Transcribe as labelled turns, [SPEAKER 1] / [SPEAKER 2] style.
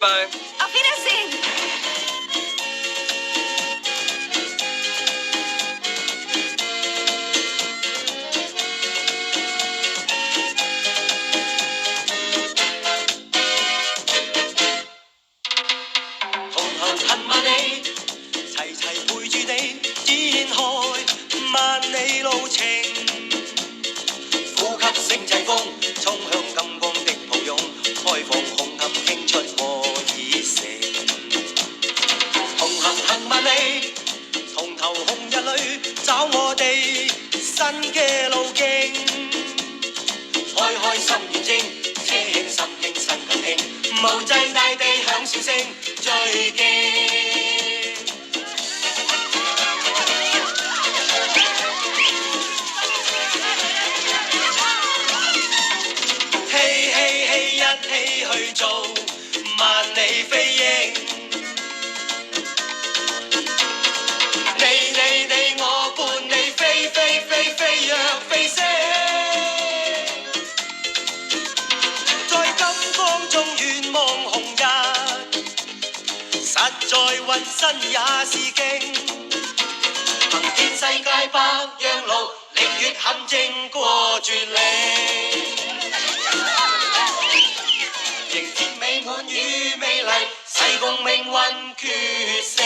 [SPEAKER 1] 拜。
[SPEAKER 2] Auf Wiedersehen.
[SPEAKER 3] 同行恨萬里，齊齊陪住你，展開萬里路程。呼吸聲齊風，衝向金光的抱擁，開放胸襟傾出我熱誠。同行行萬里，同頭紅日裏找我哋新嘅路徑。開開心願證，車輕心輕身更輕，無際大地響笑聲最勁。嘿嘿嘿，一起去做萬里飛鷹。你我伴你飛飛飛飛躍飛升。在金光中遠望紅日，實在渾身也是勁。行遍世界百樣路，歷越陷阱過絕嶺。迎接美滿與美麗，誓共命運決勝。